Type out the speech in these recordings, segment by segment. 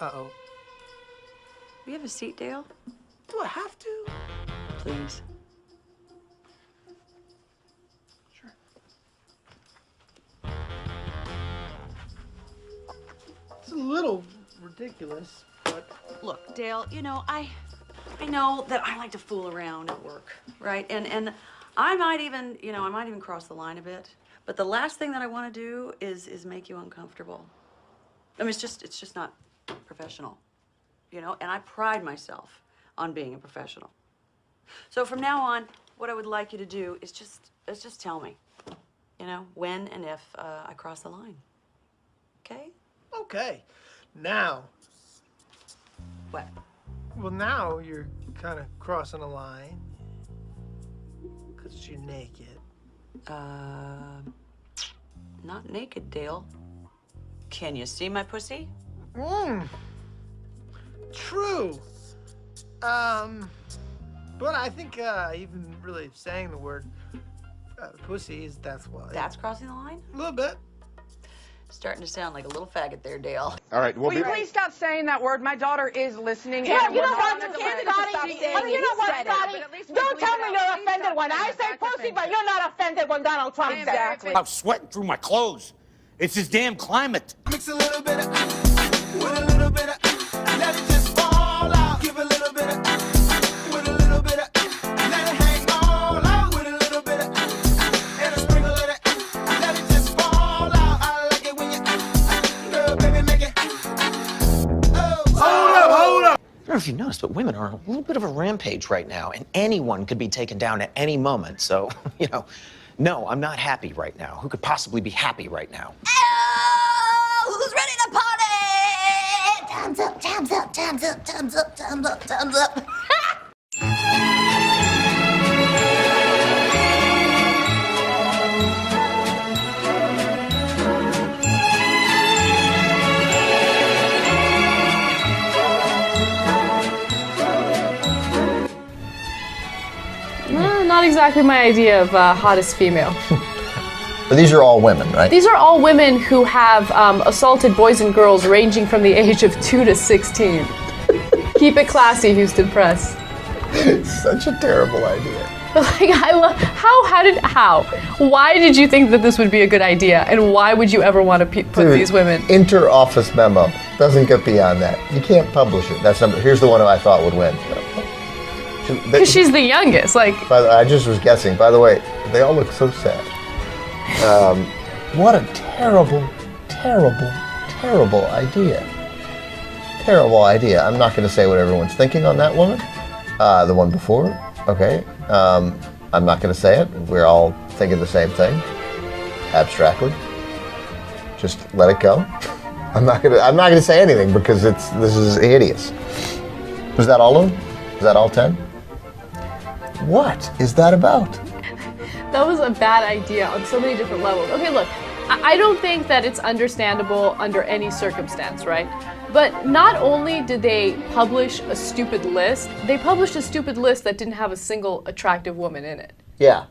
Uh-oh. Do you have a seat, Dale? Do I have to? Please. Sure. It's a little ridiculous, but... Look, Dale, you know, I know that I like to fool around at work, right? And I might even, I might even cross the line a bit. But the last thing that I want to do is make you uncomfortable. I mean, it's just not professional, and I pride myself on being a professional. So from now on, what I would like you to do is just tell me, when and if I cross the line. Okay? Okay. Now. What? Well, now you're kind of crossing a line. Because you're naked. Not naked, Dale. Can you see my pussy? True. But I think even really saying the word pussy that's why. That's crossing the line? A little bit. Starting to sound like a little faggot there, Dale. All right, Will you please stop saying that word? My daughter is listening. Yeah, and you know we're what, not on a Scotty? delay. You know what, Scotty? Don't tell me you're offended when I say pussy, but you're not offended when Donald Trump says it. Exactly. I'm sweating through my clothes. It's this damn climate. Mix a little bit of with a little bit of let it just fall out. Give a little bit of with a little bit of let it hang all out. With a little bit of and a sprinkle of it. Let it just fall out. I like it when you girl, baby, make it. Hold up! I don't know if you noticed, but women are on a little bit of a rampage right now, and anyone could be taken down at any moment. So, no, I'm not happy right now. Who could possibly be happy right now? Oh, who's ready to party? Time's up, time's up, time's up, time's up, time's up, time's up. Not exactly my idea of hottest female. But these are all women, right? These are all women who have assaulted boys and girls ranging from the age of 2 to 16. Keep it classy, Houston Press. Such a terrible idea. Like, I love how? Why did you think that this would be a good idea, and why would you ever want to put these women? Inter-office memo doesn't get beyond that. You can't publish it. Here's the one I thought would win. Because she's the youngest. I just was guessing. By the way, they all look so sad. What a terrible, terrible, terrible idea. Terrible idea. I'm not going to say what everyone's thinking on that woman. The one before, okay. I'm not going to say it. We're all thinking the same thing, abstractly. Just let it go. I'm not going to say anything because this is hideous. Was that all of them? Is that all 10? What is that about? That was a bad idea on so many different levels. Okay, look, I don't think that it's understandable under any circumstance, right? But not only did they publish a stupid list, they published a stupid list that didn't have a single attractive woman in it. Yeah.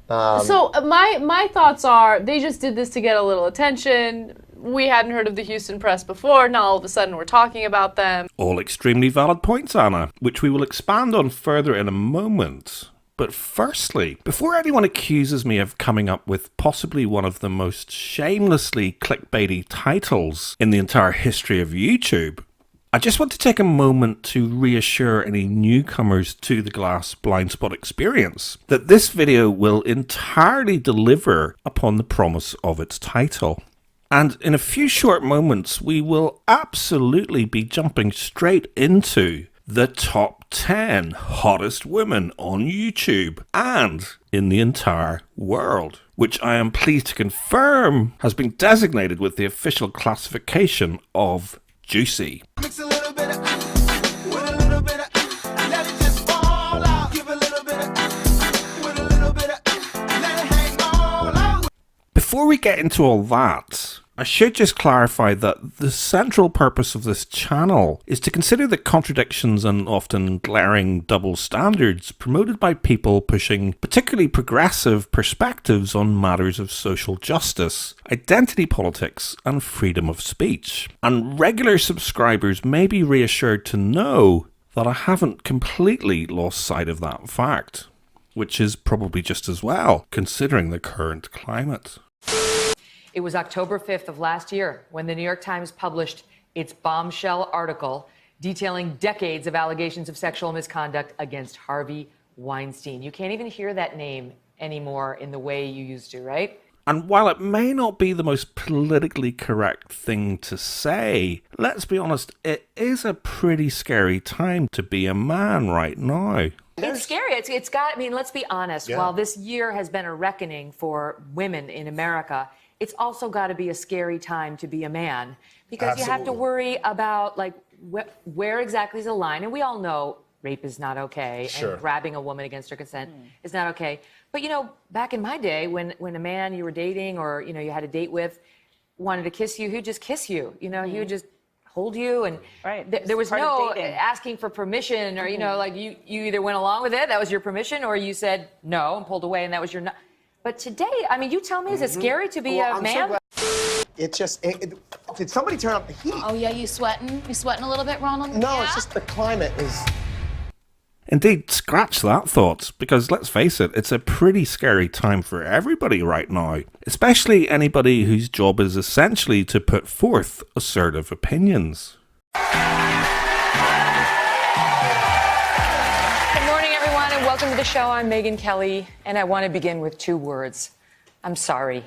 So my thoughts are they just did this to get a little attention. We hadn't heard of the Houston Press before. Now all of a sudden we're talking about them. All extremely valid points, Anna, which we will expand on further in a moment. But firstly, before anyone accuses me of coming up with possibly one of the most shamelessly clickbaity titles in the entire history of YouTube, I just want to take a moment to reassure any newcomers to the Glass Blind Spot experience that this video will entirely deliver upon the promise of its title. And in a few short moments, we will absolutely be jumping straight into the top 10 hottest women on YouTube and in the entire world, which I am pleased to confirm has been designated with the official classification of juicy. Mix a little bit of with a little bit of let it just fall out. Give a little bit of with a little bit of let it hang all out. Before we get into all that, I should just clarify that the central purpose of this channel is to consider the contradictions and often glaring double standards promoted by people pushing particularly progressive perspectives on matters of social justice, identity politics, and freedom of speech. And regular subscribers may be reassured to know that I haven't completely lost sight of that fact, which is probably just as well, considering the current climate. It was October 5th of last year when the New York Times published its bombshell article detailing decades of allegations of sexual misconduct against Harvey Weinstein. You can't even hear that name anymore in the way you used to, right? And while it may not be the most politically correct thing to say, let's be honest, it is a pretty scary time to be a man right now. It's scary. It's got, I mean, let's be honest. Yeah. While this year has been a reckoning for women in America, it's also got to be a scary time to be a man, because Absolutely. You have to worry about, like, where exactly is the line. And we all know rape is not okay, and grabbing a woman against her consent is not okay. But, you know, back in my day, when a man you were dating or, you know, you had a date with wanted to kiss you, he'd just kiss you. You know, he would just hold you, and there was no asking for permission, or, you know, like you either went along with it, that was your permission, or you said no and pulled away, and that was your no. But today, I mean, you tell me, is it scary to be a man? It just, did somebody turn up the heat? Oh yeah, you sweating? You sweating a little bit, Ronald? No, yeah? It's just the climate is... Indeed, scratch that thought, because let's face it, it's a pretty scary time for everybody right now, especially anybody whose job is essentially to put forth assertive opinions. Welcome to the show. I'm Megyn Kelly, and I want to begin with 2 words. I'm sorry.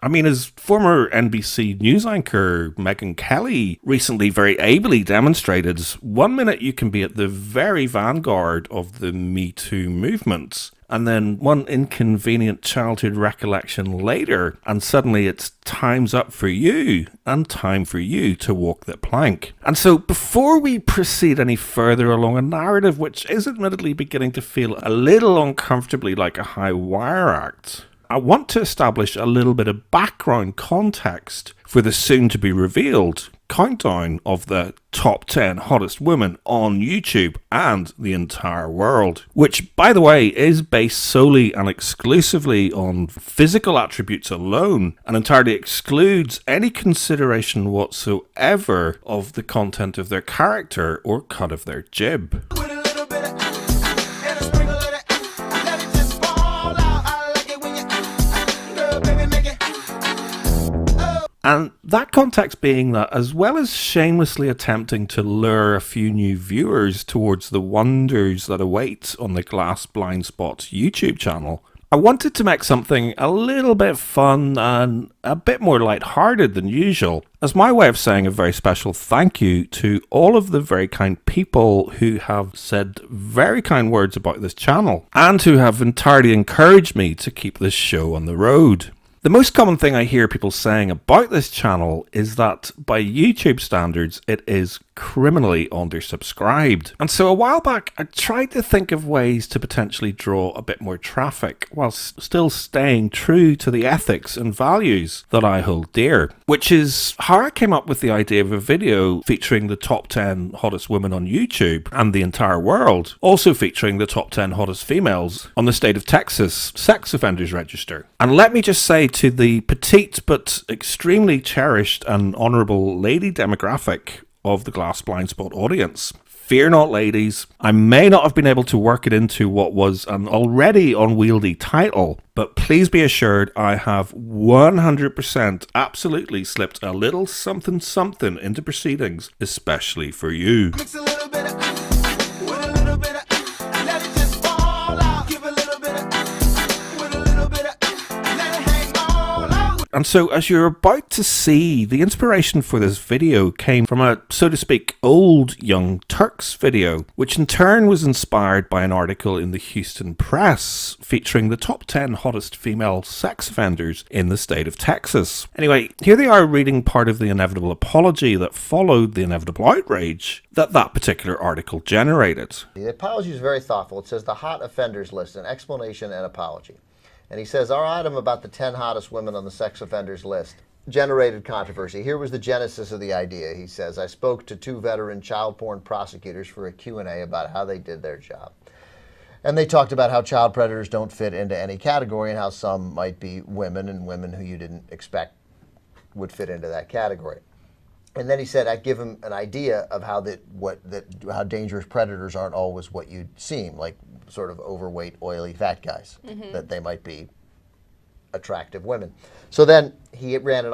I mean, as former NBC news anchor Megyn Kelly recently very ably demonstrated, 1 minute you can be at the very vanguard of the Me Too movement, and then one inconvenient childhood recollection later, and suddenly it's time's up for you, and time for you to walk the plank. And so before we proceed any further along a narrative which is admittedly beginning to feel a little uncomfortably like a high wire act, I want to establish a little bit of background context for the soon-to-be revealed countdown of the top 10 hottest women on YouTube and the entire world, which, by the way, is based solely and exclusively on physical attributes alone and entirely excludes any consideration whatsoever of the content of their character or cut of their jib. And that context being that, as well as shamelessly attempting to lure a few new viewers towards the wonders that await on the Glass Blind Spot's YouTube channel, I wanted to make something a little bit fun and a bit more lighthearted than usual, as my way of saying a very special thank you to all of the very kind people who have said very kind words about this channel, and who have entirely encouraged me to keep this show on the road. The most common thing I hear people saying about this channel is that by YouTube standards it is criminally undersubscribed. And so a while back I tried to think of ways to potentially draw a bit more traffic whilst still staying true to the ethics and values that I hold dear, which is how I came up with the idea of a video featuring the top 10 hottest women on YouTube and the entire world, also featuring the top 10 hottest females on the state of Texas sex offenders register. And let me just say to the petite but extremely cherished and honourable lady demographic of the Glass Blind Spot audience, fear not, ladies. I may not have been able to work it into what was an already unwieldy title, but please be assured I have 100% absolutely slipped a little something something into proceedings, especially for you. Mix a little bit of with a little bit of let it just fall out. Give a little bit of with a little bit of let it hang all out. And so, as you're about to see, the inspiration for this video came from a, so to speak, old Young Turks video, which in turn was inspired by an article in the Houston Press featuring the top 10 hottest female sex offenders in the state of Texas. Anyway, here they are reading part of the inevitable apology that followed the inevitable outrage that particular article generated. The apology is very thoughtful. It says the hot offenders list, an explanation and apology. And he says, our item about the 10 hottest women on the sex offenders list generated controversy. Here was the genesis of the idea. He says, I spoke to 2 veteran child porn prosecutors for a Q&A about how they did their job. And they talked about how child predators don't fit into any category and how some might be women and women who you didn't expect would fit into that category. And then he said, I'd give him an idea of how how dangerous predators aren't always what you'd seem, like sort of overweight, oily, fat guys, that they might be attractive women. So then he ran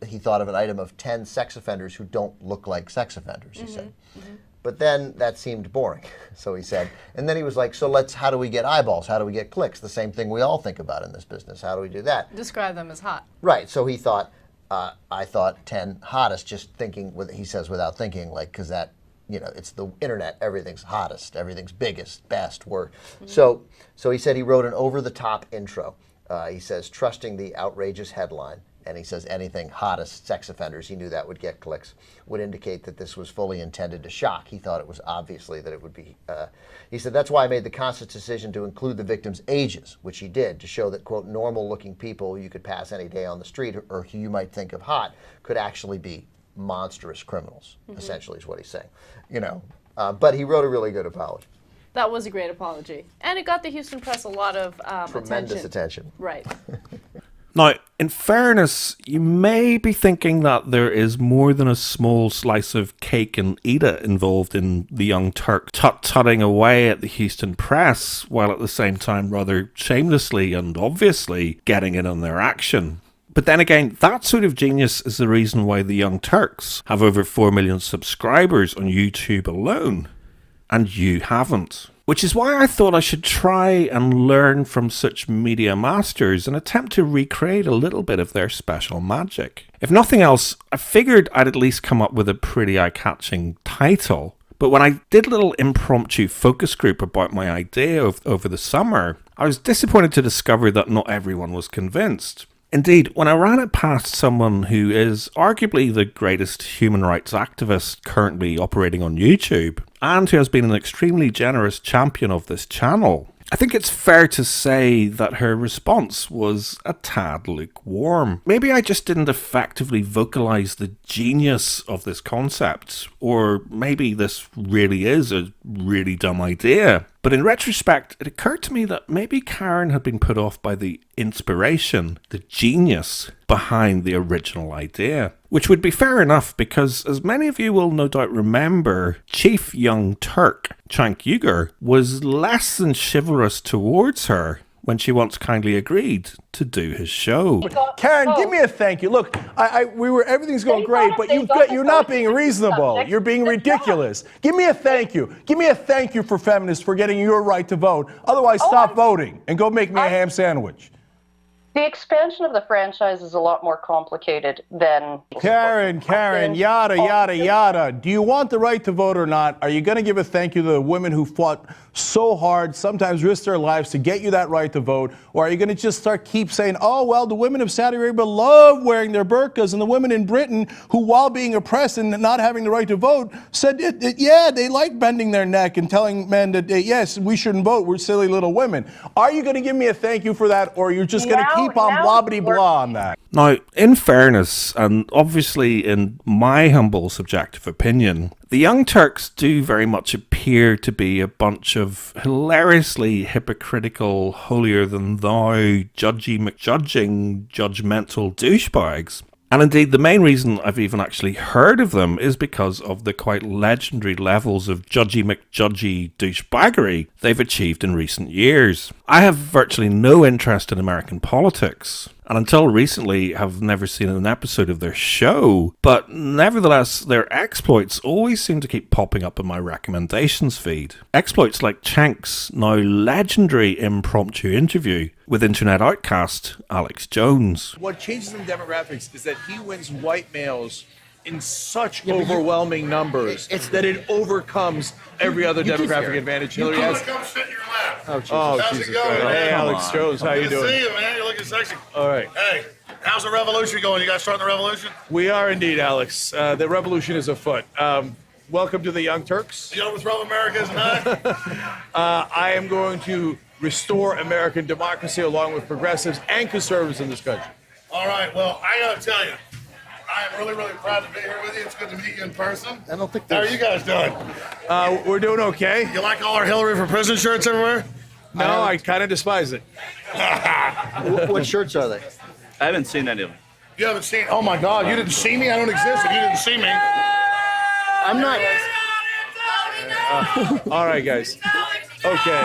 he thought of an item of 10 sex offenders who don't look like sex offenders, he said. But then that seemed boring, so he said. And then he was like, so how do we get eyeballs? How do we get clicks? The same thing we all think about in this business. How do we do that? Describe them as hot. Right, so he thought, I thought 10 hottest, just thinking, he says without thinking, like, because that, it's the internet, everything's hottest, everything's biggest, best word. So he said he wrote an over-the-top intro. He says, trusting the outrageous headline, and he says anything hottest sex offenders, he knew that would get clicks, would indicate that this was fully intended to shock. He thought it was obviously that it would be, he said, that's why I made the conscious decision to include the victims' ages, which he did, to show that, quote, normal-looking people you could pass any day on the street or who you might think of hot could actually be monstrous criminals, essentially is what he's saying. But he wrote a really good apology. That was a great apology. And it got the Houston Press a lot of tremendous attention. Right. Now, in fairness, you may be thinking that there is more than a small slice of cake and eat it involved in the Young Turk tut-tutting away at the Houston Press, while at the same time rather shamelessly and obviously getting in on their action. But then again, that sort of genius is the reason why the Young Turks have over 4 million subscribers on YouTube alone. And you haven't. Which is why I thought I should try and learn from such media masters and attempt to recreate a little bit of their special magic. If nothing else, I figured I'd at least come up with a pretty eye-catching title. But when I did a little impromptu focus group about my idea over the summer, I was disappointed to discover that not everyone was convinced. Indeed, when I ran it past someone who is arguably the greatest human rights activist currently operating on YouTube, and who has been an extremely generous champion of this channel, I think it's fair to say that her response was a tad lukewarm. Maybe I just didn't effectively vocalize the genius of this concept, or maybe this really is a really dumb idea. But in retrospect, it occurred to me that maybe Karen had been put off by the inspiration, the genius behind the original idea. Which would be fair enough because, as many of you will no doubt remember, Chief Young Turk, Cenk Uygur, was less than chivalrous towards her when she once kindly agreed to do his show. Karen, give me a thank you. Look, everything's going great, but you're not being reasonable. You're being ridiculous. Give me a thank you. Give me a thank you for feminists for getting your right to vote. Otherwise, stop voting and go make me a ham sandwich. The expansion of the franchise is a lot more complicated than... Karen, yada, yada, yada. Do you want the right to vote or not? Are you going to give a thank you to the women who fought so hard, sometimes risked their lives to get you that right to vote? Or are you going to just keep saying, oh, well, the women of Saudi Arabia love wearing their burqas, and the women in Britain who, while being oppressed and not having the right to vote, said, yeah, they like bending their neck and telling men that, yes, we shouldn't vote, we're silly little women. Are you going to give me a thank you for that, or are you just going to keep on blah-blah-blah on that? Now, in fairness, and obviously in my humble subjective opinion, the Young Turks do very much appear to be a bunch of hilariously hypocritical, holier-than-thou, judgy McJudging, judgmental douchebags. And indeed, the main reason I've even actually heard of them is because of the quite legendary levels of judgy McJudgy douchebaggery they've achieved in recent years. I have virtually no interest in American politics, and until recently have never seen an episode of their show, but nevertheless their exploits always seem to keep popping up in my recommendations feed. Exploits like Cenk's now legendary impromptu interview with internet outcast Alex Jones. What changes in demographics is that he wins white males in such overwhelming numbers that it overcomes every other demographic advantage Hillary has. Come sit in your lap. Oh, How's Jesus it going? Christ. Hey, Alex Jones, how you Good to doing? see you, man. You're looking sexy. All right. Hey, how's the revolution going? You guys starting the revolution? We are indeed, Alex. The revolution is afoot. Welcome to the Young Turks. You know what's wrong with America is not? I am going to restore American democracy along with progressives and conservatives in this country. All right, well, I gotta tell you, I am really, really proud to be here with you. It's good to meet you in person. I don't think How are you guys doing? We're doing okay. You like all our Hillary for Prison shirts everywhere? No, I kind of despise it. What shirts are they? I haven't seen any of them. You haven't seen? Oh my God! You didn't see me? I don't exist. If you didn't see me, I'm not. All right, guys. Okay.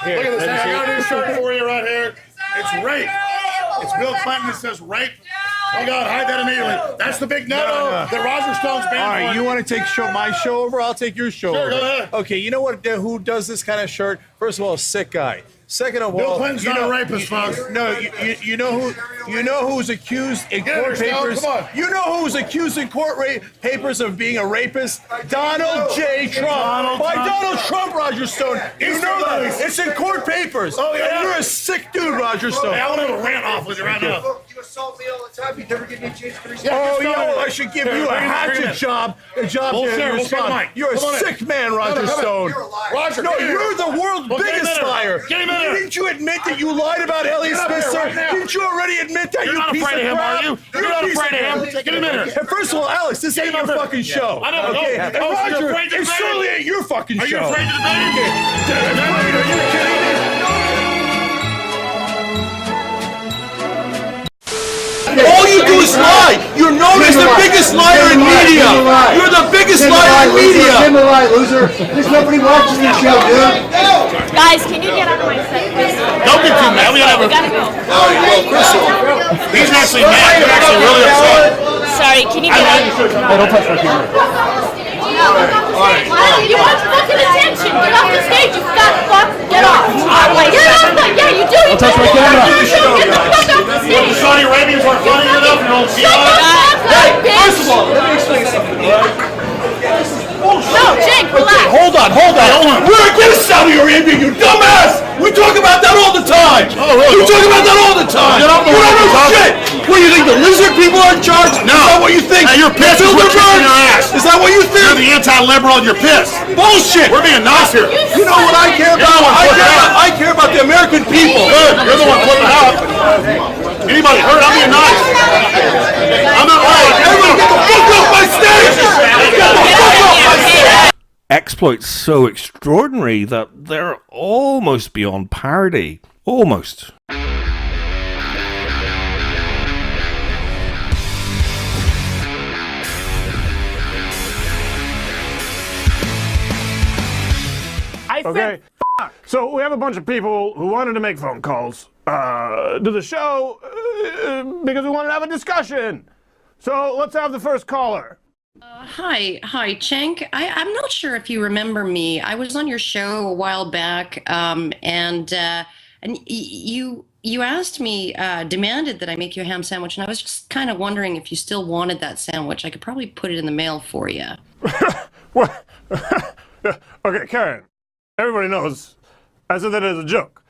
Here, look at this. let me I see. got a new shirt for you right here. It's rape. It's Bill Clinton that says rape. Oh God, hide that immediately. That's the big no-no that Roger Stone's banned. All right, for. you want to take my show over? I'll take your show Sure, over. go ahead. Okay, you know what? Who does this kind of shirt? First of all, a sick guy. Second of all, Bill Clinton's not a rapist, folks. No, you know who's accused in court papers. Come on. You know who's accused in court papers of being a rapist? Donald J. Trump. Donald Trump, Roger Stone. You know that. It's in court papers. Oh, yeah? And you're a sick dude, Roger Stone. Hey, I want to have a rant off with you right now. You assault me all the time. You never give me a chance to respond. Oh, yeah, well, I should give you a hatchet job. A job to respond. You're a sick man, Roger Stone. Roger, no, you're the world's biggest liar. Didn't you admit that you lied about Elliot Spitzer? Didn't you already admit that, You're not piece afraid of him, crap? are you? You're not afraid of him. Get him in here. And first of all, Alex, this ain't your fucking show. I know. Okay, No. and Oh, so Roger, you're afraid to it debate? certainly ain't your fucking Are show. you afraid to debate? Are you kidding me? All you do is lie. You're known as the biggest liar in media. You're the biggest liar in media. Give him a lie, loser. There's nobody watching this show, dude. Guys, can you get out of my set, please? Don't get too mad. We gotta have gotta go. All right, well, first of all, He's actually mad. He's actually really upset. Sorry, can you get out? Hey, don't touch my camera. You want fucking attention? Get off the stage, you fat fuck! Get off! Get off! Yeah, you do. Don't touch my camera. Get the fuck off the stage! The Saudi Arabians weren't funny enough. You don't see Shut the fuck up, bitch! first of all, let me explain something. No, Jake, relax. Hold on. We're against Saudi Arabia, you dumbass! We talk about that all the time! Oh, really? We talk about that all the time! Get off the You don't know topic. shit! What, you think the lizard people are in charge? No. Is that what you think? Hey, you're pissed. We're kicking your ass. Is that what you think? You're the anti-liberal and you're pissed. Bullshit! We're being nice here. You know what I care about? I care about the American people. Good. You're the one flipping out. Anybody hurt? I'm being nice. I'm not right. Everybody get the fuck off my stage! Get the fuck off my stage! Exploits so extraordinary that they're almost beyond parody. Almost. Okay, so we have a bunch of people who wanted to make phone calls to the show because we wanted to have a discussion. So let's have the first caller. Hi, Cenk. I'm not sure if you remember me. I was on your show a while back, and you asked me, demanded that I make you a ham sandwich, and I was just kind of wondering if you still wanted that sandwich. I could probably put it in the mail for you. What? Okay, Karen. Everybody knows I said that as a joke.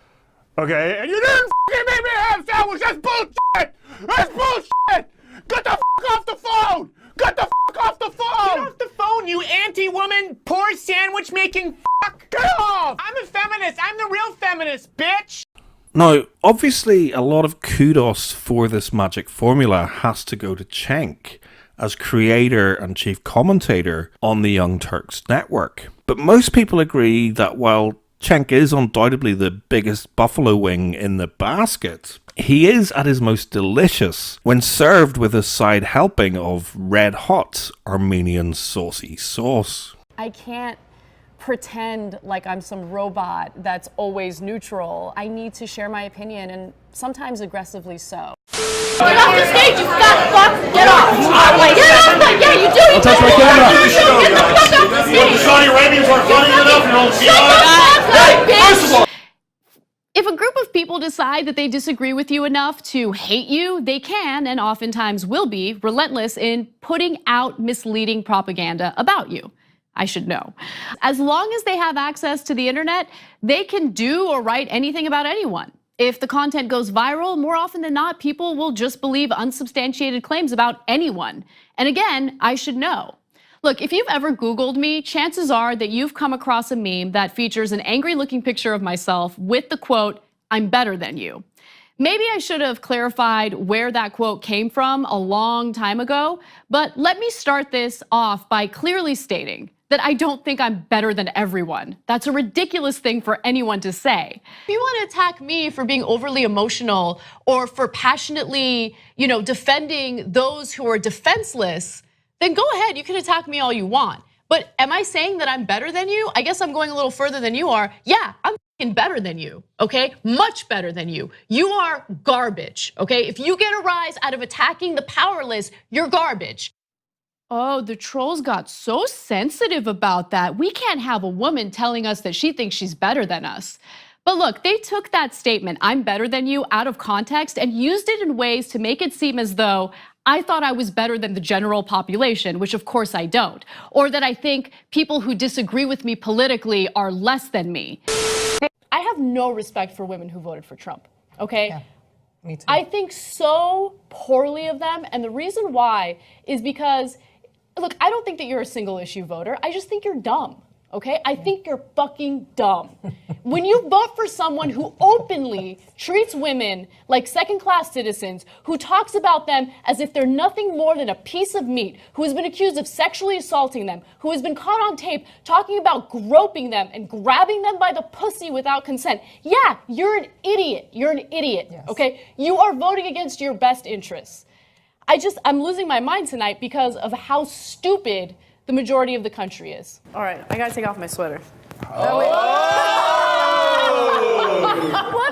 Okay, and you didn't fucking make me a ham sandwich. That's bullshit. That's bullshit. Get the fuck off the phone. Get the fuck off the phone! Get off the phone, you anti-woman, poor sandwich-making fuck! Get off! I'm a feminist. I'm the real feminist, bitch! Now, obviously, a lot of kudos for this magic formula has to go to Cenk as creator and chief commentator on the Young Turks network. But most people agree that while Cenk is undoubtedly the biggest buffalo wing in the basket, he is at his most delicious when served with a side helping of red-hot Armenian saucy sauce. I can't pretend like I'm some robot that's always neutral. I need to share my opinion, and sometimes aggressively so. Get off the stage, you fat fuck! Get off! Get off! Yeah, you do. Don't touch my camera. Get the fuck off the stage! The Saudi Arabians weren't funny enough. You don't see Shut the fuck up, bitch! First of all, If a group of people decide that they disagree with you enough to hate you, they can, and oftentimes will be, relentless in putting out misleading propaganda about you. I should know. As long as they have access to the internet, they can do or write anything about anyone. If the content goes viral, more often than not, people will just believe unsubstantiated claims about anyone. And again, I should know. Look, if you've ever Googled me, chances are that you've come across a meme that features an angry-looking picture of myself with the quote, "I'm better than you." Maybe I should have clarified where that quote came from a long time ago, but let me start this off by clearly stating that I don't think I'm better than everyone. That's a ridiculous thing for anyone to say. If you want to attack me for being overly emotional or for passionately, defending those who are defenseless, then go ahead, you can attack me all you want. But am I saying that I'm better than you? I guess I'm going a little further than you are. Yeah, I'm better than you, okay? Much better than you. You are garbage, okay? If you get a rise out of attacking the powerless, you're garbage. Oh, the trolls got so sensitive about that. We can't have a woman telling us that she thinks she's better than us. But look, they took that statement, I'm better than you, out of context and used it in ways to make it seem as though I thought I was better than the general population, which of course I don't. Or that I think people who disagree with me politically are less than me. I have no respect for women who voted for Trump, okay? Yeah, me too. I think so poorly of them, and the reason why is because, look, I don't think that you're a single issue voter. I just think you're dumb, okay? I think you're fucking dumb. When you vote for someone who openly treats women like second-class citizens, who talks about them as if they're nothing more than a piece of meat, who has been accused of sexually assaulting them, who has been caught on tape talking about groping them and grabbing them by the pussy without consent, yeah, you're an idiot. You're an idiot, okay? You are voting against your best interests. I'm losing my mind tonight because of how stupid the majority of the country is. All right, I gotta take off my sweater. Let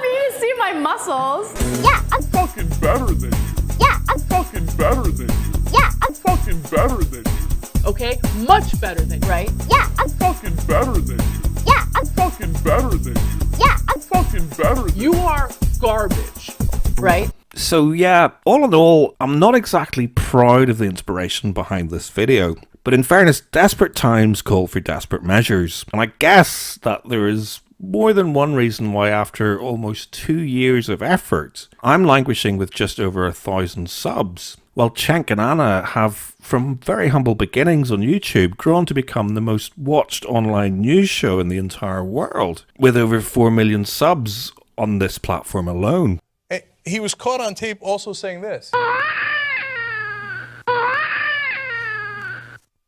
me see my muscles. Yeah, I'm fucking better than you. Yeah, I'm fucking better than you. Yeah, I'm fucking better than you. Okay, much better than you, right? Yeah, I'm fucking better than you. Yeah, I'm fucking better than you. Yeah, I'm fucking better than you. You are garbage, right? So yeah, all in all, I'm not exactly proud of the inspiration behind this video. But in fairness, desperate times call for desperate measures. And I guess that there is more than one reason why after almost 2 years of effort, I'm languishing with just over 1,000 subs. While Cenk and Anna have, from very humble beginnings on YouTube, grown to become the most watched online news show in the entire world, with over 4 million subs on this platform alone. He was caught on tape also saying this.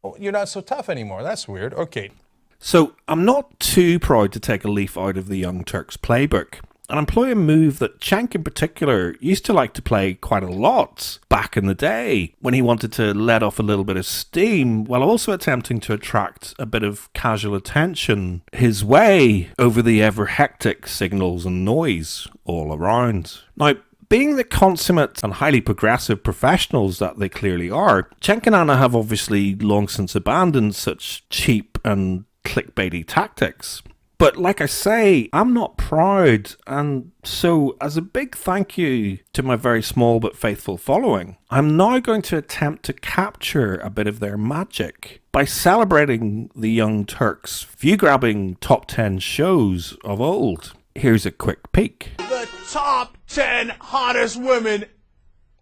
Oh, you're not so tough anymore. That's weird. Okay. So I'm not too proud to take a leaf out of the Young Turks playbook and employ a move that Cenk in particular used to like to play quite a lot back in the day when he wanted to let off a little bit of steam while also attempting to attract a bit of casual attention his way over the ever hectic signals and noise all around. Now, being the consummate and highly progressive professionals that they clearly are, Cenk and Anna have obviously long since abandoned such cheap and clickbaity tactics. But like I say, I'm not proud, and so as a big thank you to my very small but faithful following, I'm now going to attempt to capture a bit of their magic by celebrating the Young Turks' view-grabbing top 10 shows of old. Here's a quick peek. The top 10 hottest women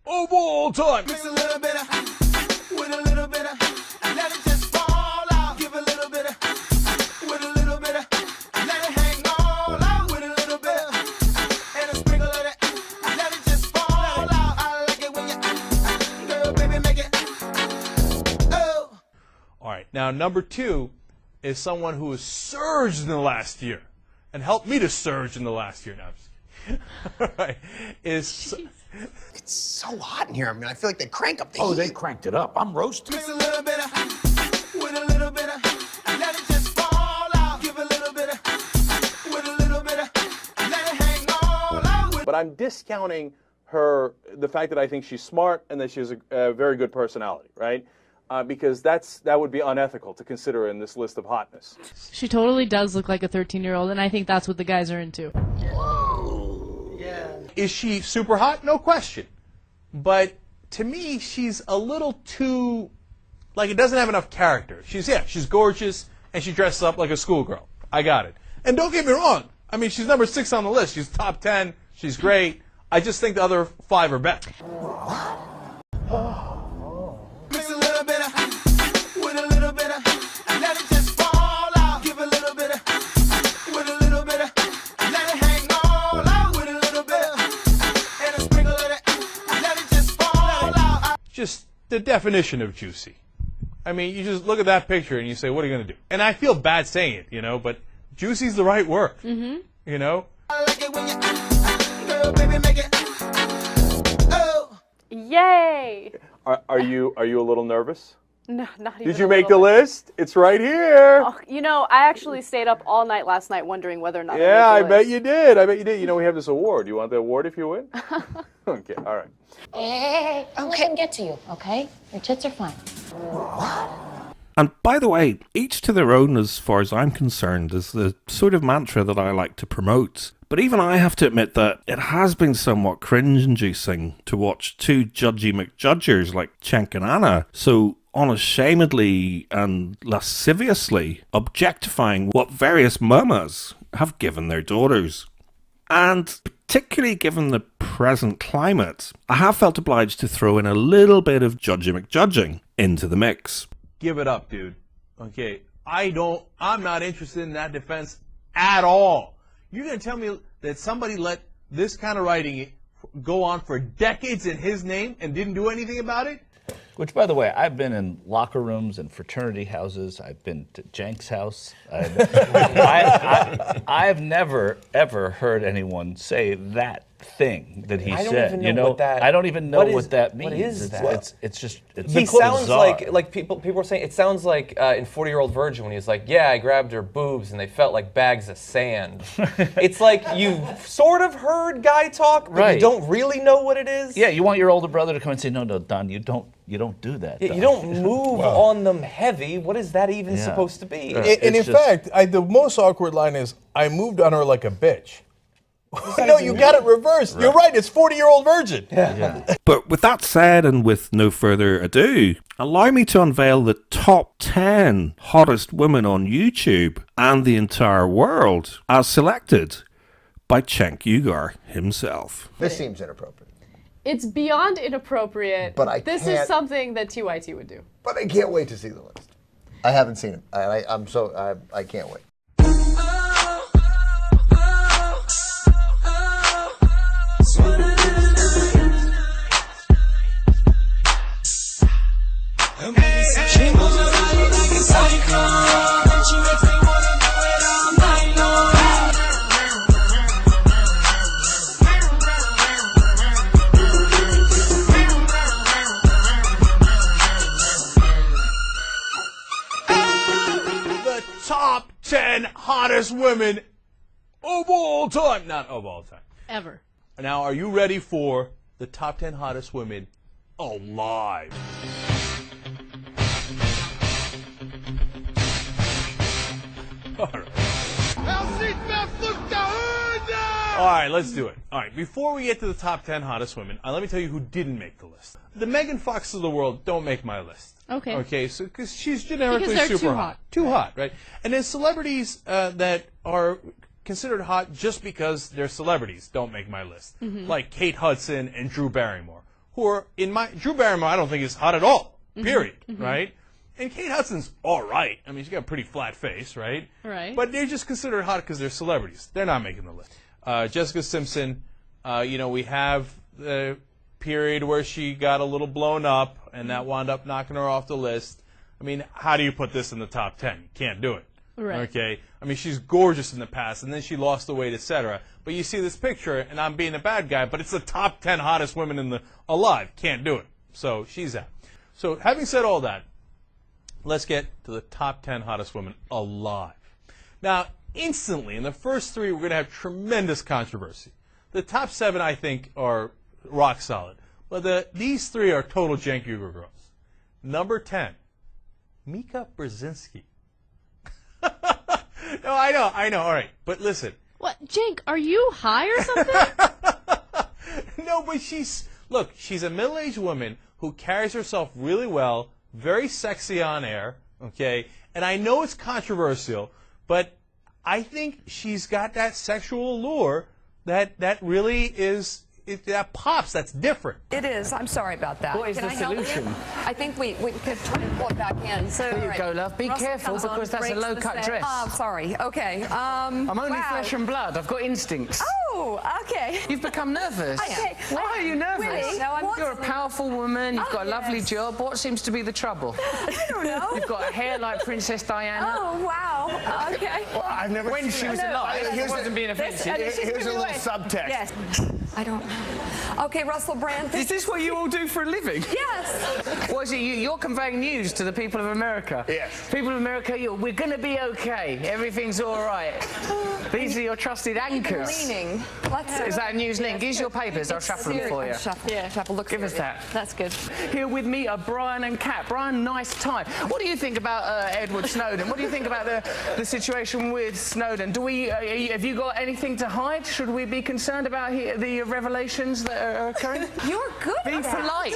of all time. Mix a little bit of with a little bit of let it just fall out. Give a little bit of with a little bit of let it hang all out with a little bit and a sprinkle of that. Let it just fall out. I like it when you girl, baby, make it. Oh. All right. Now, number 2 is someone who has surged in the last year and helped me to surge in the last year. Now, right, it's so hot in here. I mean, I feel like they crank up the Oh, heat. they cranked it up. I'm roasting. Mix a little bit of with a little bit of let it just fall out. Give a little bit of with a little bit of let it hang all out. But I'm discounting the fact that I think she's smart and that she has a very good personality, right? Because that would be unethical to consider in this list of hotness. She totally does look like a 13-year-old, and I think that's what the guys are into. Yeah. Is she super hot? No question. But to me, she's a little too, like, it doesn't have enough character. She's gorgeous, and she dresses up like a schoolgirl. I got it. And don't get me wrong. I mean, she's number 6 on the list. She's top 10. She's great. I just think the other 5 are better. Mix a little bit of with a little bit of let it just fall out. Give a little bit of with a little bit of let it hang all out with a little bit the definition of juicy. I mean, you just look at that picture and you say, what are you going to do? And I feel bad saying it, you know, but juicy's the right word. Mm-hmm. You know? Yay! Are you a little nervous? No, not even. Did you make the list? It's right here. Oh, you know, I actually stayed up all night last night wondering whether or not. Yeah, I I bet you did. I bet you did. You know, we have this award. You want the award if you win? Okay, all right. Hey, I'll let him get to you, okay? Your tits are fine. And by the way, each to their own as far as I'm concerned is the sort of mantra that I like to promote. But even I have to admit that it has been somewhat cringe-inducing to watch two judgy McJudgers like Cenk and Anna so unashamedly and lasciviously objectifying what various mamas have given their daughters. And particularly given the present climate, I have felt obliged to throw in a little bit of judgy McJudging into the mix. Give it up, dude. Okay, I'm not interested in that defense at all. You're going to tell me that somebody let this kind of writing go on for decades in his name and didn't do anything about it? Which, by the way, I've been in locker rooms and fraternity houses. I've been to Cenk's house. I've never, ever heard anyone say that thing that he I don't said. even you know know, what that- I don't even know what that means. What is that? It's just it's He bizarre. sounds like people were saying. It sounds like in 40-Year-Old Virgin when he's like, "Yeah, I grabbed her boobs and they felt like bags of sand." It's like you sort of heard guy talk, but Right. you don't really know what it is. Yeah, you want your older brother to come and say, "No, Don, you don't do that. You Don." don't move on them heavy. What is that even Yeah. supposed to be? And in fact, the most awkward line is, I moved on her like a bitch. No, you got it reversed. You're right, it's 40-Year-Old Virgin. But with that said, and with no further ado, allow me to unveil the top 10 hottest women on YouTube and the entire world, as selected by Cenk Uygur himself. This seems inappropriate. It's beyond inappropriate. But this is can't- something that TYT would do. But I can't wait to see the list. I haven't seen it. I can't wait. She moves her body like a cyclone, and she makes me wanna do it all night long. The top 10 hottest women of all time. Not of all time. Ever. Now, are you ready for the top 10 hottest women alive? All right. All right, let's do it. All right, before we get to the top 10 hottest women, let me tell you who didn't make the list. The Megan Foxes of the world don't make my list. Okay. Okay, so because she's generically Because they're super too hot. hot. Too hot, right? And then celebrities that are considered hot just because they're celebrities don't make my list. Mhm. Like Kate Hudson and Drew Barrymore, who are Drew Barrymore I don't think is hot at all, period, Mhm. right? And Kate Hudson's all right. I mean, she's got a pretty flat face, right? Right. But they're just considered hot because they're celebrities. They're not making the list. Jessica Simpson, we have the period where she got a little blown up, and that wound up knocking her off the list. I mean, how do you put this in the top 10? You can't do it. Right. Okay? I mean, she's gorgeous in the past, and then she lost the weight, etc. But you see this picture, and I'm being a bad guy, but it's the top 10 hottest women alive. Can't do it. So she's out. So having said all that, let's get to the top 10 hottest women alive. Now, instantly, in the first three, we're going to have tremendous controversy. The top 7, I think, are rock solid. But these 3 are total Cenk Uygur girls. Number 10, Mika Brzezinski. No, I know, all right. But listen. What, Cenk, are you high or something? No, but she's a middle-aged woman who carries herself really well, very sexy on air, okay? And I know it's controversial, but I think she's got that sexual allure that really is, that pops, that's different. It is. I'm sorry about that. What is Can the I help you? solution? I think we could try to pull it back in. So, There you all right. go, love. Be Russell careful, comes on, because that's a breaks the low-cut set. dress. Oh, sorry. Okay. I'm only wow. flesh and blood. I've got instincts. Oh, okay. You've become nervous. Okay. Why are you nervous? Willie, no, You're a powerful woman. You've got a lovely job. What seems to be the trouble? I don't know. You've got a hair like Princess Diana. Oh, wow. Okay. Well, I've never When seen she was that. alive, Here's it wasn't being offensive. Here's a little subtext. Yes. I don't know. Okay, Russell Brand. Is this what you all do for a living? Yes. What is it? You're conveying news to the people of America. Yes. People of America, we're going to be okay. Everything's all right. These are your trusted anchors. Leaning. Is that a news link? Here's your papers. I'll shuffle them for you. Shuffle. Look, Give us that. That's good. Here with me are Brian and Kat. Brian, nice time. What do you think about Edward Snowden? What do you think about the situation with Snowden? Have you got anything to hide? Should we be concerned about the revelations that are occurring? You're good. Be polite.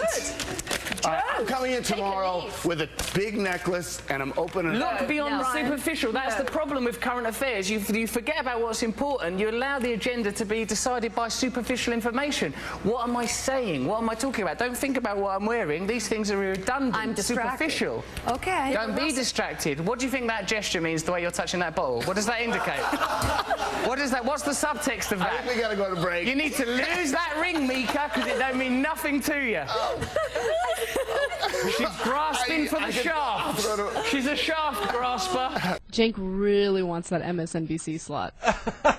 I'm coming in tomorrow with a big necklace, and I'm opening it up. Look beyond the superficial. That's the problem with current affairs. You forget about what's important. You allow the agenda to be decided by superficial information. What am I saying? What am I talking about? Don't think about what I'm wearing. These things are redundant. I'm distracted. Superficial. Okay. Don't be distracted. What do you think that gesture means, the way you're touching that bottle? What does that indicate? What is that? What's the subtext of that? I think we gotta go to break. You need to lose that ring, Mika, because it don't mean nothing to you. She's grasping for the shaft. She's a shaft grasper. Cenk really wants that MSNBC slot.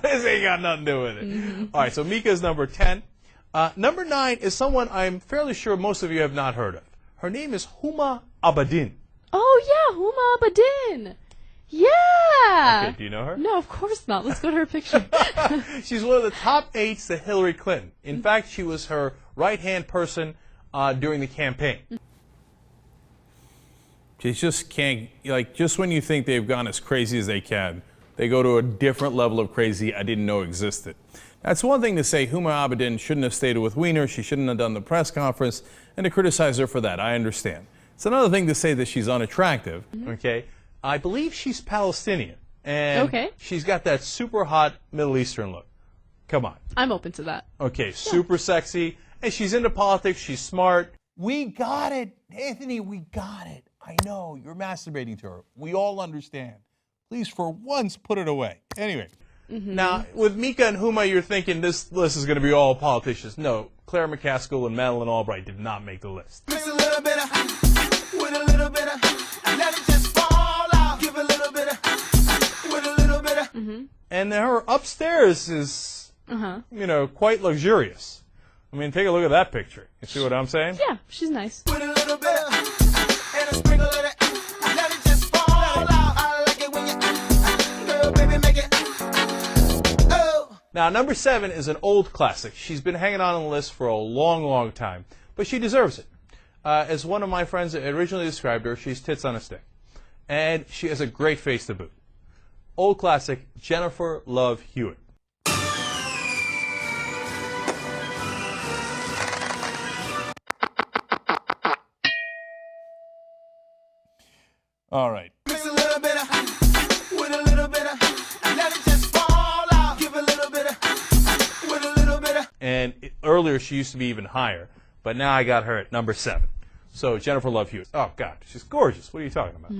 This ain't got nothing to do with it. All right, so Mika's number 10. Number 9 is someone I'm fairly sure most of you have not heard of. Her name is Huma Abedin. Oh yeah, Huma Abedin. Yeah. Okay, do you know her? No, of course not. Let's go to her picture. She's one of the top aides to Hillary Clinton. In fact, she was her right-hand person during the campaign. They just can't, just when you think they've gone as crazy as they can, they go to a different level of crazy I didn't know existed. That's one thing to say Huma Abedin shouldn't have stayed with Weiner, she shouldn't have done the press conference, and to criticize her for that, I understand. It's another thing to say that she's unattractive. Okay? I believe she's Palestinian, and she's got that super hot Middle Eastern look. Come on. I'm open to that. Okay, super sexy, and she's into politics, she's smart. We got it, Anthony, we got it. I know, you're masturbating to her. We all understand. Please, for once, put it away. Anyway. Now, with Mika and Huma, you're thinking this list is going to be all politicians. No, Claire McCaskill and Madeleine Albright did not make the list. Mix a little bit of with a little bit of, let it just fall out. Give a little bit of with a little bit of. And her upstairs is, quite luxurious. I mean, take a look at that picture. You see what I'm saying? Yeah, she's nice. With a little bit of, and a sprinkle of it. Let it just fall out. I like it when you, girl, baby, make it. Now, number 7 is an old classic. She's been hanging on the list for a long, long time, but she deserves it. As one of my friends originally described her, she's tits on a stick. And she has a great face to boot. Old classic, Jennifer Love Hewitt. All right. Mix a little bit of with a little bit of, let it just fall out. Give a little bit of with a little bit of. And earlier she used to be even higher, but now I got her at number 7. So Jennifer Love Hewitt. Oh God, she's gorgeous. What are you talking about?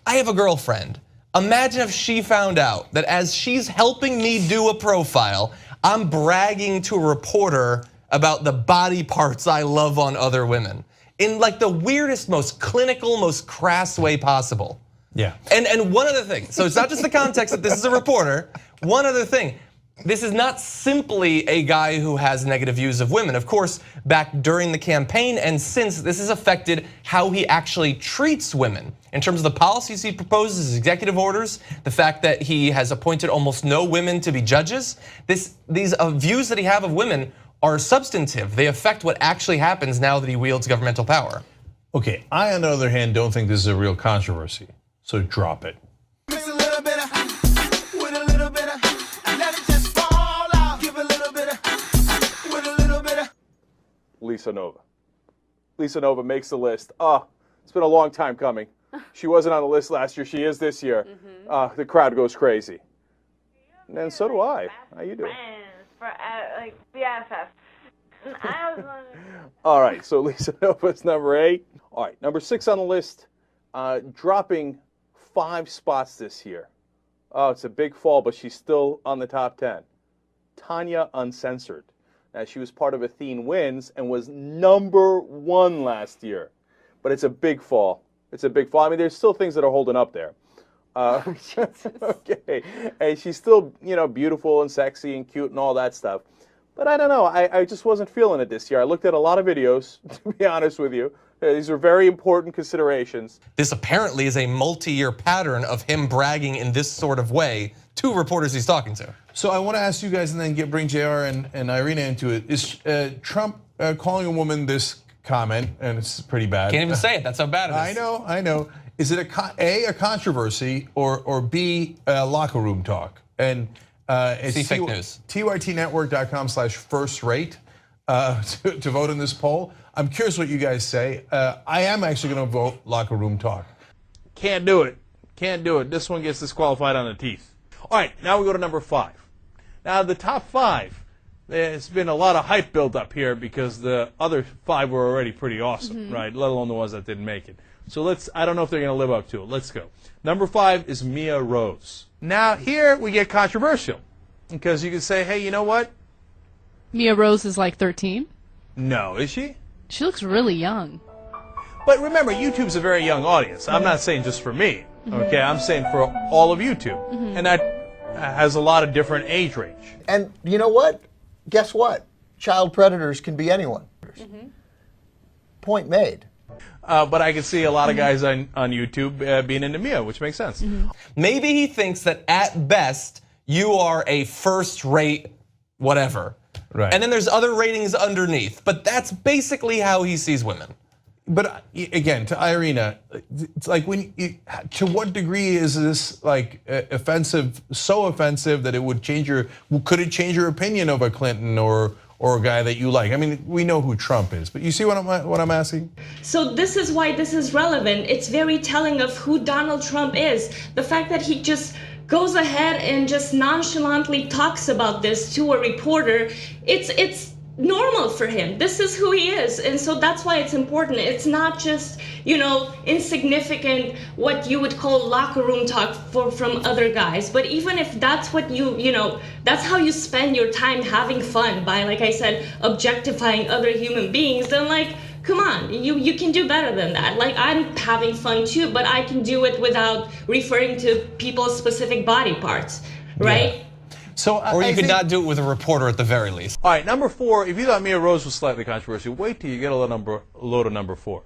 I have a girlfriend. Imagine if she found out that as she's helping me do a profile, I'm bragging to a reporter about the body parts I love on other women in like the weirdest, most clinical, most crass way possible. Yeah. And one other thing, so it's not just the context that this is a reporter. One other thing, this is not simply a guy who has negative views of women. Of course, back during the campaign and since, this has affected how he actually treats women. In terms of the policies he proposes, his executive orders, the fact that he has appointed almost no women to be judges, these views that he have of women are substantive. They affect what actually happens now that he wields governmental power. Okay, I, on the other hand, don't think this is a real controversy, so drop it. Mix a little bit of with a little bit of, let it just fall out. Give a little bit of with a little bit of. Lisa Nova. Lisa Nova makes the list. It's been a long time coming. She wasn't on the list last year. She is this year. The crowd goes crazy. And so do I. How you doing? For like BFF. I was wondering. All right, so Lisa Nova's number 8. All right, number 6 on the list, dropping 5 spots this year. Oh, it's a big fall, but she's still on the top 10. Tanya Uncensored. Now, she was part of Athene Wins and was #1 last year. But it's a big fall. It's a big fall. I mean, there's still things that are holding up there. Okay. And she's still, you know, beautiful and sexy and cute and all that stuff. But I don't know. I just wasn't feeling it this year. I looked at a lot of videos, to be honest with you. These are very important considerations. This apparently is a multi-year pattern of him bragging in this sort of way to reporters he's talking to. So I want to ask you guys and then bring JR and Irina into it. Is Trump calling a woman this comment, and it's pretty bad. Can't even say it, that's how bad it is. I know. Is it a controversy or B, locker room talk? And it's fake news. tyt12.com/firstrate to vote in this poll. I'm curious what you guys say. I am actually going to vote locker room talk. Can't do it. Can't do it. This one gets disqualified on the teeth. All right, now we go to number 5. Now, the top 5, there's been a lot of hype built up here because the other 5 were already pretty awesome, right? Let alone the ones that didn't make it. So I don't know if they're going to live up to it. Let's go. Number 5 is Mia Rose. Now, here we get controversial because you can say, hey, you know what? Mia Rose is like 13. No, is she? She looks really young. But remember, YouTube's a very young audience. I'm not saying just for me, okay? I'm saying for all of YouTube. And that has a lot of different age range. And you know what? Guess what? Child predators can be anyone. Point made. But I can see a lot of guys on YouTube being into Mia, which makes sense. Maybe he thinks that at best, you are a first-rate whatever. Right. And then there's other ratings underneath. But that's basically how he sees women. But again, to Irina, it's like to what degree is this like offensive? So offensive that it would change could it change your opinion of a Clinton or a guy that you like? I mean, we know who Trump is, but you see what I'm asking? So this is why this is relevant. It's very telling of who Donald Trump is. The fact that he just goes ahead and just nonchalantly talks about this to a reporter, it's normal for him. This is who he is, and so that's why it's important. It's not just, you know, insignificant what you would call locker room talk from other guys. But even if that's what you know, that's how you spend your time having fun by, like I said, objectifying other human beings, then like, come on, you can do better than that. Like, I'm having fun too, but I can do it without referring to people's specific body parts, right? Yeah. So, or you could not do it with a reporter at the very least. All right, number 4, if you thought Mia Rose was slightly controversial, wait till you get a load of number 4.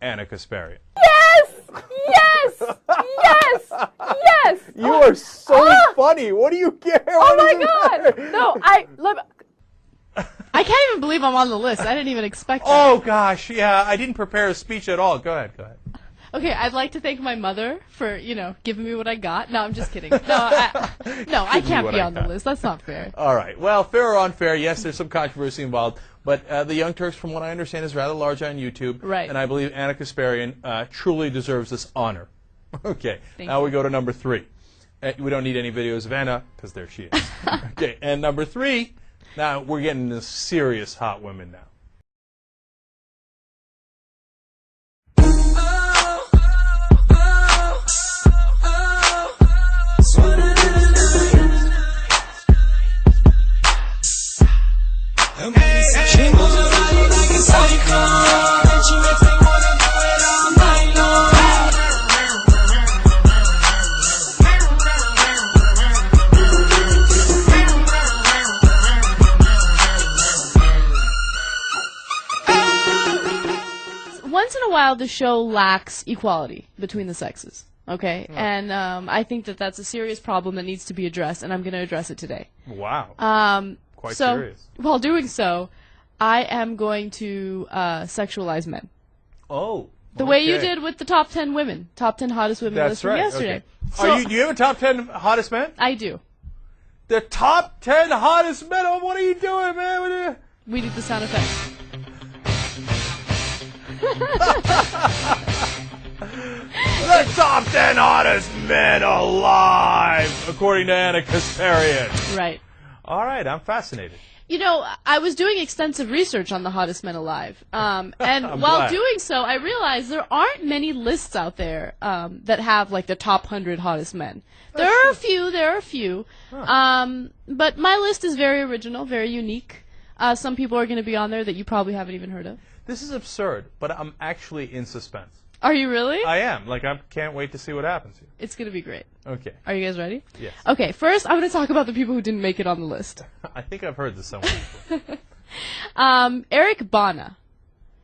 Anna Kasparian. Yes! Yes! Yes! Yes! You are so funny. What do you care? Oh my God! No, I can't even believe I'm on the list. I didn't even expect that. Oh gosh, yeah, I didn't prepare a speech at all. Go ahead. Okay, I'd like to thank my mother for, you know, giving me what I got. No, I'm just kidding. No, I can't be on the list. That's not fair. All right. Well, fair or unfair, yes, there's some controversy involved. But the Young Turks, from what I understand, is rather large on YouTube. Right. And I believe Anna Kasparian truly deserves this honor. Okay. Thank now you. we go to number 3. We don't need any videos of Anna, because there she is. Okay. And number 3, now we're getting into serious hot women now. She moves her body like a cyclone, and she makes me wanna do it all night long. Once in a while, the show lacks equality between the sexes. Okay, and I think that that's a serious problem that needs to be addressed, and I'm going to address it today. Wow. Quite serious. While doing so, I am going to sexualize men. Oh. The way you did with the top 10 women, top 10 hottest women list from yesterday. Okay. So, do you have a top 10 hottest men? I do. The top 10 hottest men? Oh, what are you doing, man? We do the sound effects. The top 10 hottest men alive, according to Anna Kasparian. Right. All right, I'm fascinated. You know, I was doing extensive research on the hottest men alive, and I'm while glad. doing so, I realized there aren't many lists out there that have like the top 100 hottest men. There are a few, but my list is very original, very unique. Some people are going to be on there that you probably haven't even heard of. This is absurd, but I'm actually in suspense. Are you really? I am. Like, I can't wait to see what happens here. It's going to be great. Okay. Are you guys ready? Yes. Okay, first I'm going to talk about the people who didn't make it on the list. I think I've heard this somewhere before. Eric Bana.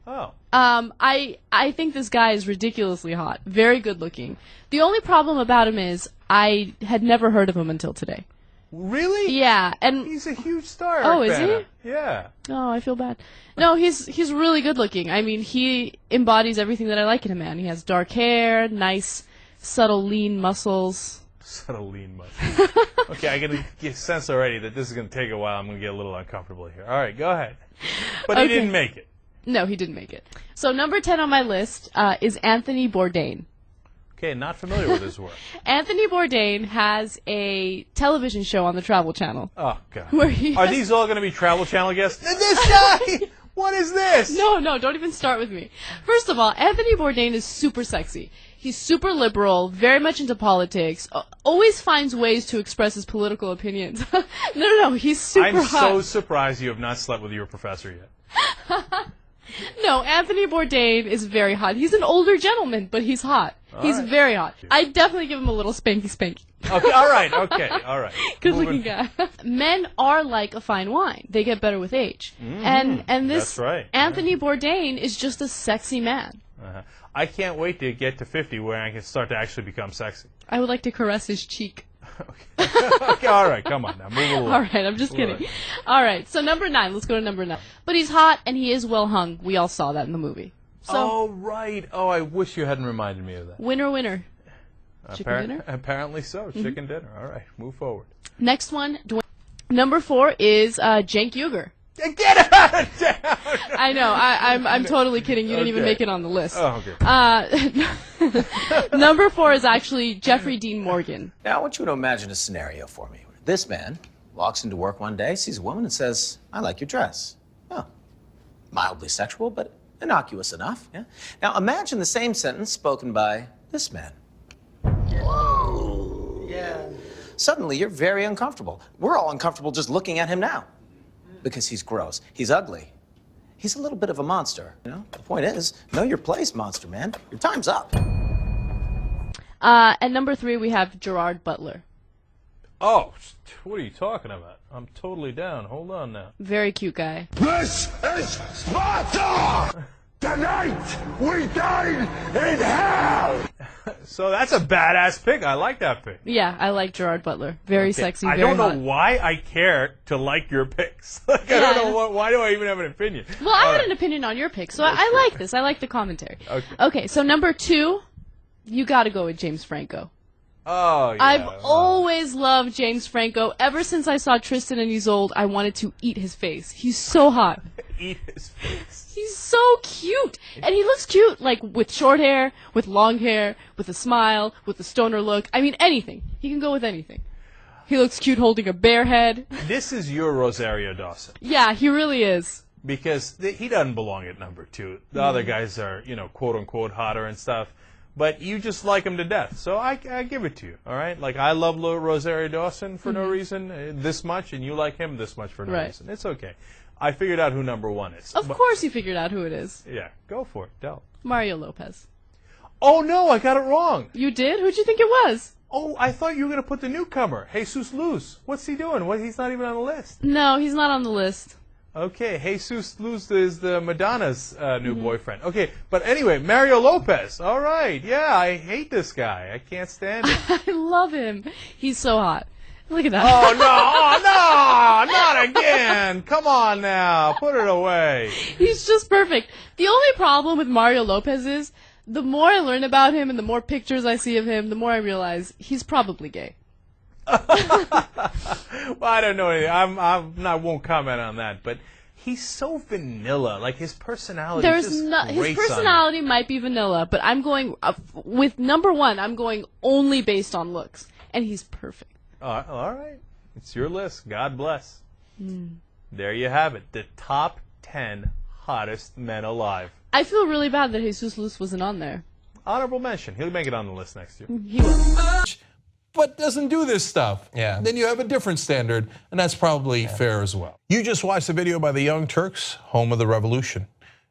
Oh. I think this guy is ridiculously hot. Very good looking. The only problem about him is I had never heard of him until today. Really? Yeah, and he's a huge star. Oh, Eric is Bana. he? Yeah. Oh, I feel bad. No, he's really good looking. I mean, he embodies everything that I like in a man. He has dark hair, nice, subtle, lean muscles. Subtle lean muscle. Okay, I can get a sense already that this is going to take a while. I'm going to get a little uncomfortable here. All right, go ahead. But he didn't make it. No, he didn't make it. So number 10 on my list is Anthony Bourdain. Okay, not familiar with his work. Anthony Bourdain has a television show on the Travel Channel. Oh, God. Where he Are has- these all going to be Travel Channel guests? This guy! What is this? No, don't even start with me. First of all, Anthony Bourdain is super sexy. He's super liberal, very much into politics, always finds ways to express his political opinions. No, he's super I'm hot. so surprised you have not slept with your professor yet. No, Anthony Bourdain is very hot. He's an older gentleman, but he's hot. He's right. very hot. I'd definitely give him a little spanky. Okay, all right, Good looking guy. Men are like a fine wine. They get better with age. And this that's right. Anthony Bourdain is just a sexy man. Uh-huh. I can't wait to get to 50 where I can start to actually become sexy. I would like to caress his cheek. Okay, all right, come on now, move along. All right, I'm just kidding. All right, so number 9. Let's go to number 9. But he's hot and he is well hung. We all saw that in the movie. So, Oh, right. Oh, I wish you hadn't reminded me of that. winner. Chicken dinner? Apparently so. Chicken dinner. All right, move forward. Next one, number 4 is Cenk Uygur. Get out of town! I know. I'm totally kidding. You didn't even Okay. make it on the list. Oh, okay. Number 4 is actually Jeffrey Dean Morgan. Now, I want you to imagine a scenario for me. This man walks into work one day, sees a woman, and says, "I like your dress." Oh, mildly sexual, but innocuous enough. Yeah. Now, imagine the same sentence spoken by this man. Whoa. Yeah. Suddenly, you're very uncomfortable. We're all uncomfortable just looking at him now. Because he's gross. He's ugly. He's a little bit of a monster, you know? The point is, know your place, monster man. Your time's up. At number 3, we have Gerard Butler. Oh, what are you talking about? I'm totally down. Hold on now. Very cute guy. This is Sparta! Tonight we dine in hell! So that's a badass pick. I like that pick. Yeah, I like Gerard Butler. Very sexy, I very don't know hot. why I care to like your picks. Like, I don't know why do I even have an opinion? Well, I had an opinion on your pick, so I like this. I like the commentary. Okay, so number 2, you gotta go with James Franco. Oh, yeah. I've always loved James Franco. Ever since I saw Tristan and Isolde, I wanted to eat his face. He's so hot. Eat his face. He's so cute. And he looks cute, like, with short hair, with long hair, with a smile, with a stoner look. I mean, anything. He can go with anything. He looks cute holding a bear head. This is your Rosario Dawson. Yeah, he really is. Because he doesn't belong at number 2. The other guys are, quote unquote hotter and stuff. But you just like him to death. So I give it to you, all right? Like, I love Rosario Dawson for no reason, this much, and you like him this much for no reason. It's okay. I figured out who number 1 is. Of course you figured out who it is. Yeah, go for it. Del. Mario Lopez. Oh, no, I got it wrong. You did? Who'd you think it was? Oh, I thought you were going to put the newcomer, Jesus Luz. What's he doing? He's not even on the list. No, he's not on the list. Okay, Jesus Luz is the Madonna's new boyfriend. Okay, but anyway, Mario Lopez. All right, yeah, I hate this guy. I can't stand him. I love him. He's so hot. Look at that. Oh, no, not again. Come on now, put it away. He's just perfect. The only problem with Mario Lopez is, the more I learn about him and the more pictures I see of him, the more I realize he's probably gay. Well, I don't know anything. I won't comment on that, but he's so vanilla. Like, his personality His just grates on personality might be vanilla, but I'm going with number 1. I'm going only based on looks, and he's perfect. all right. It's your list. God bless. There you have it. The top 10 hottest men alive. I feel really bad that Jesus Luz wasn't on there. Honorable mention. He'll make it on the list next year. He will. But doesn't do this stuff. Yeah. Then you have a different standard, and that's probably fair as well. You just watched the video by the Young Turks, home of the revolution.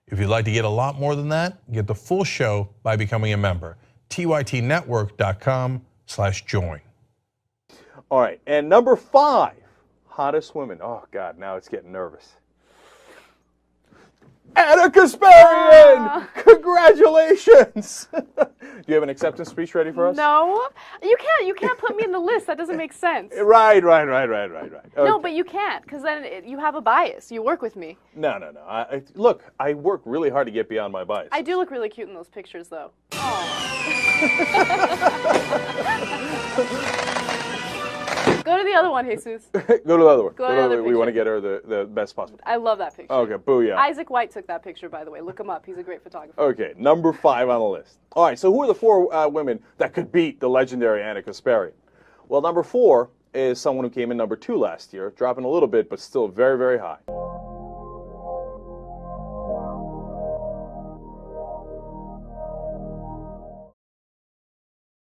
If you'd like to get a lot more than that, get the full show by becoming a member. tytnetwork.com/join. All right, and number 5, hottest women. Oh God, now it's getting nervous. Anna Kasparian! Congratulations! Do you have an acceptance speech ready for us? No, you can't put me in the list. That doesn't make sense. Right. No, Okay. but you can't, because then you have a bias. You work with me. No. Look, I work really hard to get beyond my bias. I do look really cute in those pictures, though. Go to the other one, Jesus. Go to the other one. Go to the other We want to picture. get her the best possible. I love that picture. Okay, booyah. Isaac White took that picture, by the way. Look him up. He's a great photographer. Okay, number 5 on the list. All right, so who are the 4 women that could beat the legendary Anna Kasparian? Well, number 4 is someone who came in number 2 last year, dropping a little bit, but still very, very high.